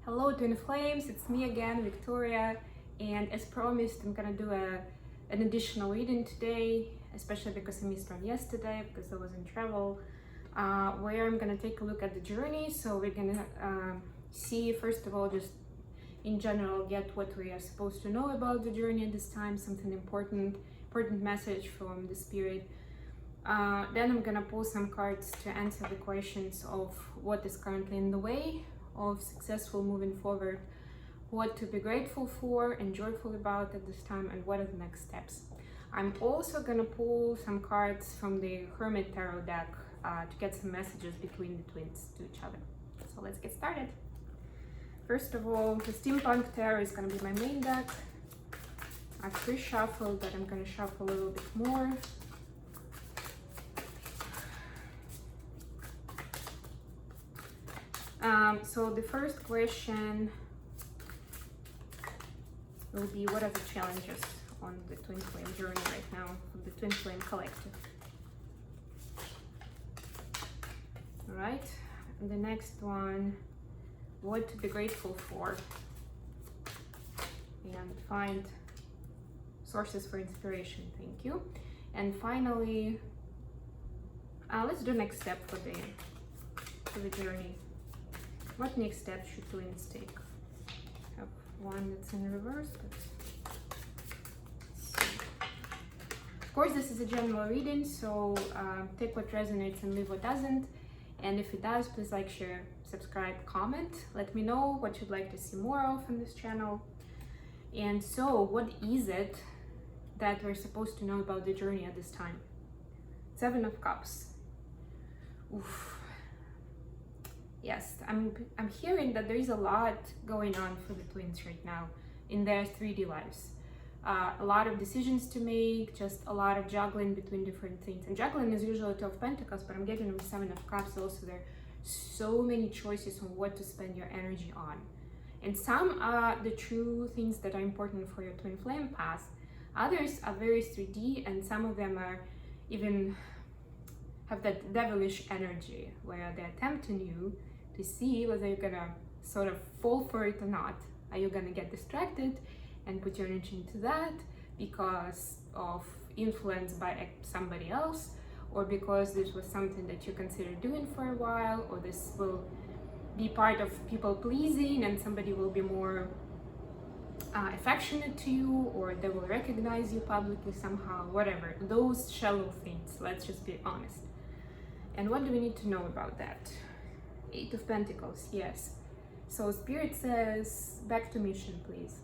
Hello Twin Flames, it's me again, Victoria, and as promised I'm gonna do an additional reading today, especially because I missed one yesterday because I was in travel, where I'm gonna take a look at the journey. So we're gonna see, first of all, just in general, get what we are supposed to know about the journey at this time, something important message from the spirit. Then I'm gonna pull some cards to answer the questions of what is currently in the way of successful moving forward, what to be grateful for and joyful about at this time, and what are the next steps. I'm also gonna pull some cards from the Hermit Tarot deck to get some messages between the twins to each other. So let's get started. First of all, the Steampunk Tarot is gonna be my main deck. I've pre-shuffled, but I'm gonna shuffle a little bit more. So the first question will be, what are the challenges on the Twinflame journey right now from the Twinflame collective? All right, and the next one, what to be grateful for, and find sources for inspiration. Thank you. And finally, let's do next step for the journey. What next step should twins take? I have one that's in reverse, but let's see. Of course, this is a general reading, so take what resonates and leave what doesn't. And if it does, please like, share, subscribe, comment. Let me know what you'd like to see more of on this channel. And so, what is it that we're supposed to know about the journey at this time? Seven of Cups. Oof. Yes, I'm hearing that there is a lot going on for the twins right now in their 3D lives. A lot of decisions to make, just a lot of juggling between different things. And juggling is usually Two of Pentacles, but I'm getting with Seven of Cups also. There are so many choices on what to spend your energy on. And some are the true things that are important for your twin flame path. Others are very 3D, and some of them are even have that devilish energy where they're tempting you to see whether you're gonna sort of fall for it or not. Are you gonna get distracted and put your energy into that because of influence by somebody else, or because this was something that you considered doing for a while, or this will be part of people pleasing and somebody will be more affectionate to you, or they will recognize you publicly somehow, whatever. Those shallow things, let's just be honest. And what do we need to know about that? Eight of Pentacles, yes. So Spirit says, back to mission, please.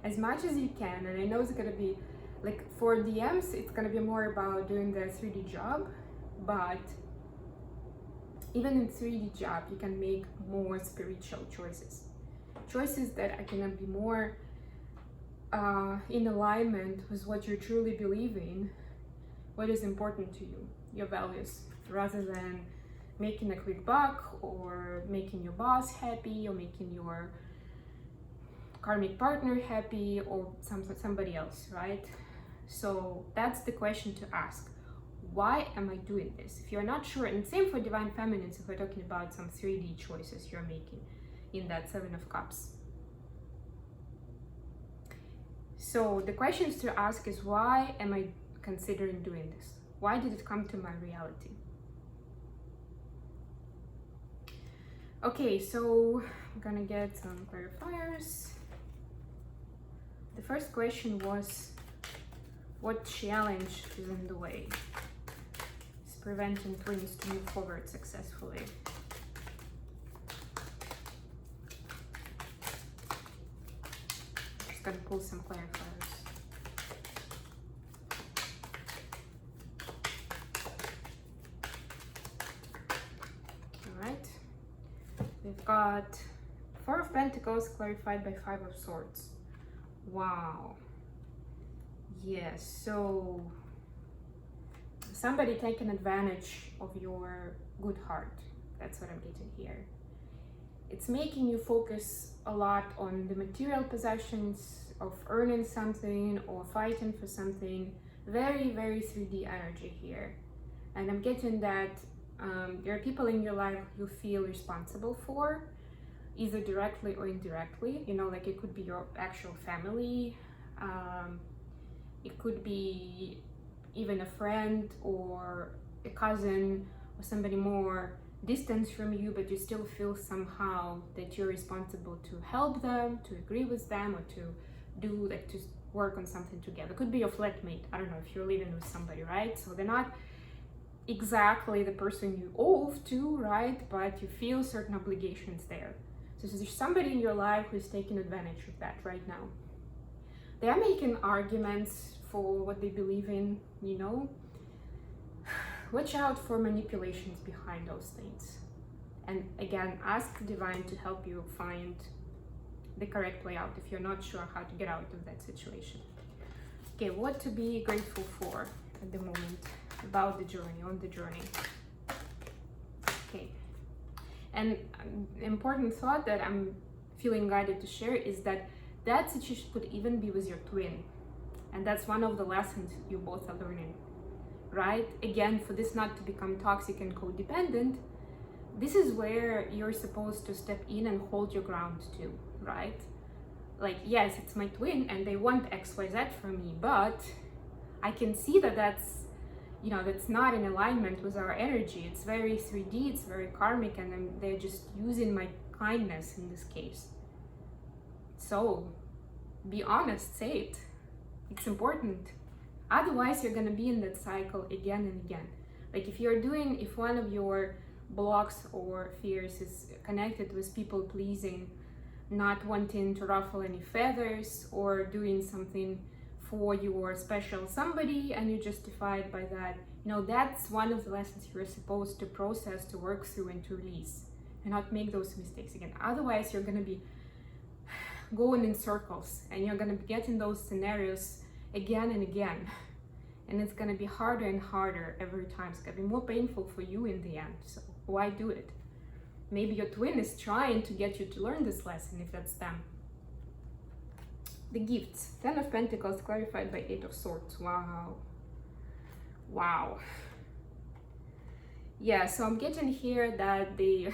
As much as you can. And I know it's gonna be, like for DMs, it's gonna be more about doing the 3D job, but even in 3D job, you can make more spiritual choices. Choices that are gonna be more in alignment with what you truly believe in, what is important to you, your values, rather than making a quick buck, or making your boss happy, or making your karmic partner happy, or somebody else, right? So that's the question to ask. Why am I doing this? If you're not sure, and same for Divine Feminines, if we're talking about some 3D choices you're making in that Seven of Cups. So the questions to ask is, why am I considering doing this? Why did it come to my reality? Okay, so I'm gonna get some clarifiers. The first question was, what challenge is in the way? It's preventing twins to move forward successfully. Just gonna pull some clarifiers. All right. We've got Four of Pentacles clarified by Five of Swords. Wow. Yes, so somebody taking advantage of your good heart. That's what I'm getting here. It's making you focus a lot on the material possessions, of earning something or fighting for something. Very, very 3D energy here. And I'm getting that there are people in your life you feel responsible for, either directly or indirectly. You know, like it could be your actual family, it could be even a friend or a cousin or somebody more distant from you, but you still feel somehow that you're responsible to help them, to agree with them, or to do, like, to work on something together. It could be your flatmate, I don't know, if you're living with somebody, right? So they're not exactly the person you owe to, right? But you feel certain obligations there. So there's somebody in your life who's taking advantage of that right now. They are making arguments for what they believe in, you know. Watch out for manipulations behind those things. And again, ask Divine to help you find the correct way out if you're not sure how to get out of that situation. Okay, what to be grateful for at the moment about the journey, on the journey. Okay, and important thought that I'm feeling guided to share is that that situation could even be with your twin. And that's one of the lessons you both are learning, right? Again, for this not to become toxic and codependent, this is where you're supposed to step in and hold your ground too, right? Like, yes, it's my twin and they want XYZ from me, but I can see that that's, you know, that's not in alignment with our energy. It's very 3D, it's very karmic, and they're just using my kindness in this case. So be honest, say it. It's important. Otherwise, you're gonna be in that cycle again and again. Like if one of your blocks or fears is connected with people pleasing, not wanting to ruffle any feathers, or doing something for your special somebody and you're justified by that, you know, that's one of the lessons you're supposed to process, to work through, and to release, and not make those mistakes again. Otherwise, you're gonna be going in circles and you're gonna be getting those scenarios again and again, and it's gonna be harder and harder every time. It's gonna be more painful for you in the end. So why do it? Maybe your twin is trying to get you to learn this lesson, if that's them. The gifts. 10 of Pentacles clarified by 8 of Swords. Wow. Wow. Yeah, so I'm getting here that the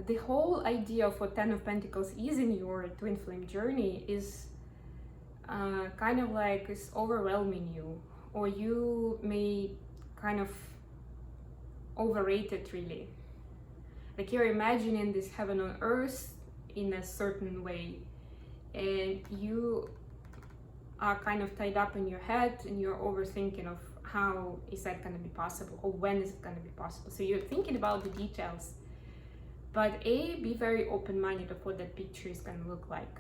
the whole idea of what 10 of Pentacles is in your twin flame journey is kind of like is overwhelming you, or you may kind of overrate it really. Like you're imagining this heaven on earth in a certain way, and you are kind of tied up in your head and you're overthinking of how is that going to be possible, or when is it going to be possible. So you're thinking about the details, but be very open-minded of what that picture is going to look like.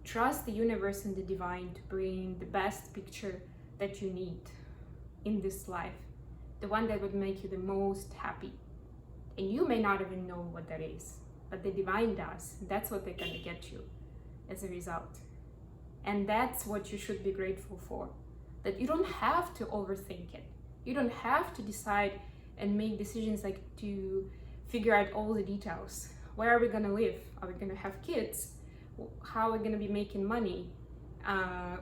Trust the universe and the divine to bring the best picture that you need in this life, the one that would make you the most happy. And you may not even know what that is, but the divine does. That's what they're going to get you as a result. And that's what you should be grateful for. That you don't have to overthink it. You don't have to decide and make decisions like to figure out all the details. Where are we going to live? Are we going to have kids? How are we going to be making money?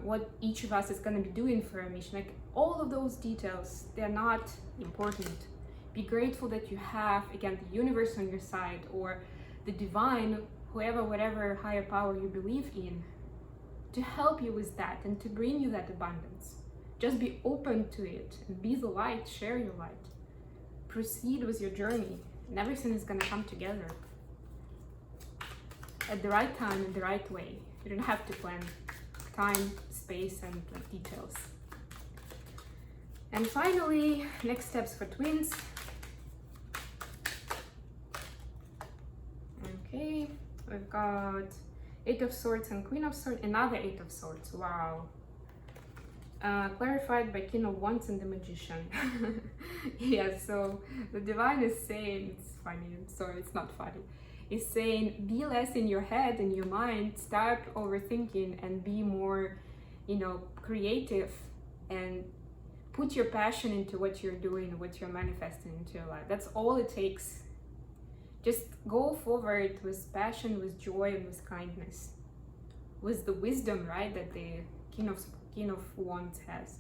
What each of us is going to be doing for a mission. Like all of those details, they're not important. Be grateful that you have, again, the universe on your side, or the divine, whoever, whatever higher power you believe in, to help you with that and to bring you that abundance. Just be open to it and be the light, share your light. Proceed with your journey, and everything is going to come together at the right time, in the right way. You don't have to plan time, space, and details. And finally, next steps for twins. Okay, we've got 8 of Swords and Queen of Swords, another 8 of Swords, wow. Clarified by King of Wands and the Magician. Yeah, so the divine is saying, it's funny, sorry, it's not funny. It's saying, be less in your head and your mind, start overthinking and be more, creative, and put your passion into what you're doing, what you're manifesting into your life. That's all it takes. Just go forward with passion, with joy, and with kindness, with the wisdom, right, that the King of Wands has.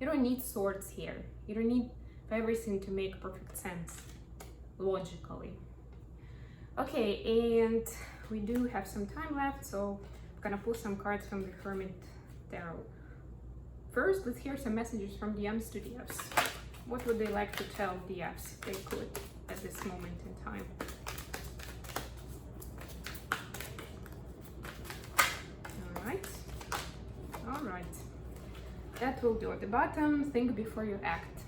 You don't need swords here. You don't need everything to make perfect sense logically. Okay, and we do have some time left, so I'm gonna pull some cards from the Hermit Tarot. First, let's hear some messages from DMs to DFs. What would they like to tell DFs if they could at this moment in time? All right. That will do. At the bottom, think before you act.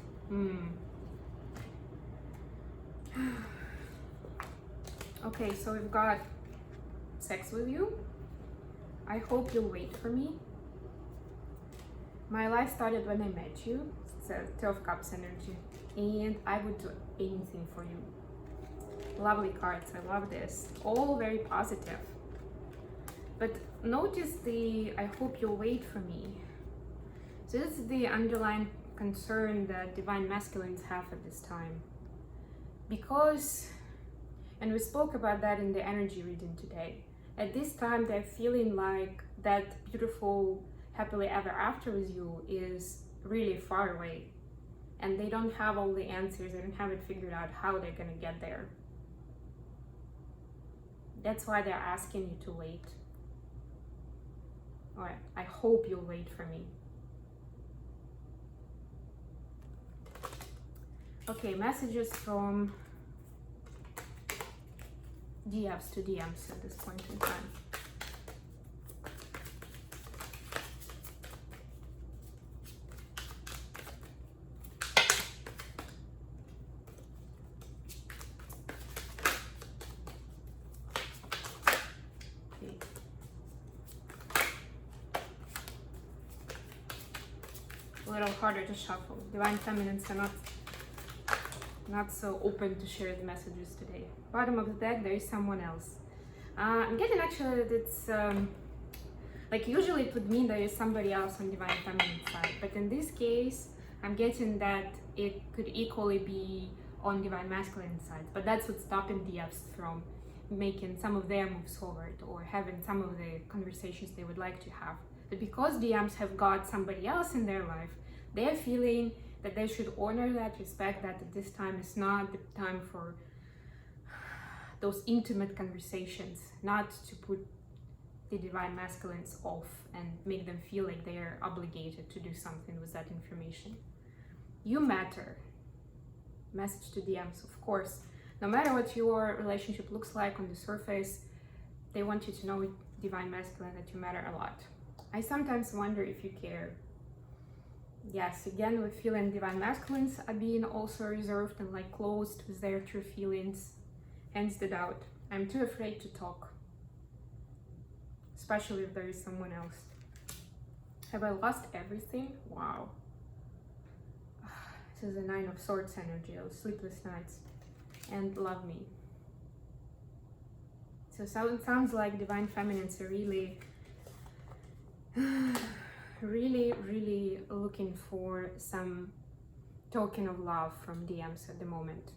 Okay, so we've got sex with you. I hope you'll wait for me. My life started when I met you. It's a Two of Cups energy. And I would do anything for you. Lovely cards. I love this. All very positive. But notice the I hope you'll wait for me. So this is the underlying concern that divine masculines have at this time. Because, and we spoke about that in the energy reading today, at this time they're feeling like that beautiful happily ever after with you is really far away. And they don't have all the answers, they don't have it figured out how they're gonna get there. That's why they're asking you to wait. All right, I hope you'll wait for me. Okay, messages from DFs to DMs at this point in time. A little harder to shuffle. Divine feminines are not so open to share the messages today. Bottom of the deck, there is someone else. I'm getting actually that it's like usually it would mean there is somebody else on divine feminine side, but in this case, I'm getting that it could equally be on divine masculine side. But that's what's stopping DFs from making some of their moves forward or having some of the conversations they would like to have. But because DMs have got somebody else in their life, they're feeling that they should honor that, respect that at this time is not the time for those intimate conversations, not to put the divine masculines off and make them feel like they are obligated to do something with that information. You matter. Message to DMs, of course. No matter what your relationship looks like on the surface, they want you to know, divine masculine, that you matter a lot. I sometimes wonder if you care. Yes, again, we're feeling divine masculines are being also reserved and like closed with their true feelings. Hence the doubt. I'm too afraid to talk. Especially if there is someone else. Have I lost everything? Wow. This is a Nine of Swords energy, of sleepless nights. And love me. So it sounds like divine feminines are really really looking for some token of love from DMs at the moment.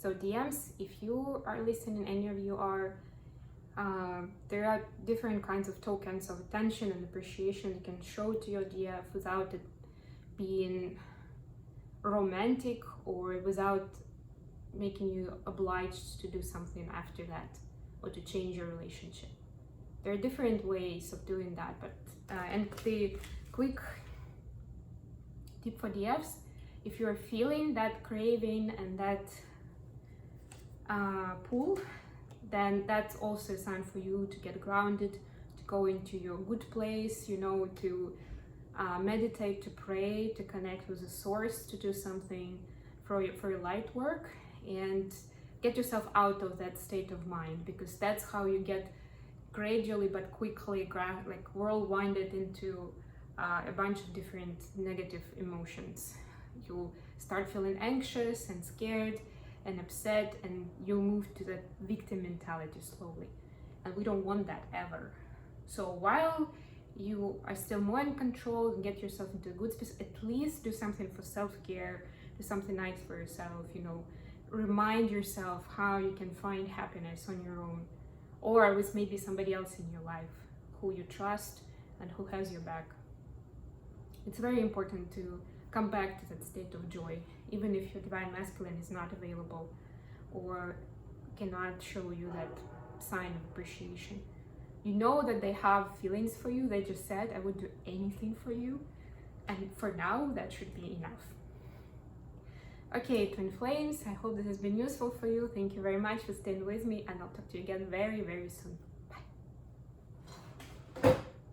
So DMs, if you are listening, any of you are, there are different kinds of tokens of attention and appreciation you can show to your DF without it being romantic or without making you obliged to do something after that or to change your relationship. There are different ways of doing that, but and the quick tip for DFs, if you're feeling that craving and that pull, then that's also a sign for you to get grounded, to go into your good place, you know, to meditate, to pray, to connect with the source, to do something for your light work and get yourself out of that state of mind, because that's how you get gradually but quickly like whirlwinded into a bunch of different negative emotions. You start feeling anxious and scared and upset, and you move to that victim mentality slowly, and we don't want that ever. So while you are still more in control and get yourself into a good space, at least do something for self-care, do something nice for yourself, you know, remind yourself how you can find happiness on your own, or with maybe somebody else in your life who you trust and who has your back. It's very important to come back to that state of joy, even if your divine masculine is not available or cannot show you that sign of appreciation. You know that they have feelings for you. They just said, I would do anything for you. And for now, that should be enough. Okay, Twin Flames, I hope this has been useful for you. Thank you very much for staying with me, and I'll talk to you again very, very soon.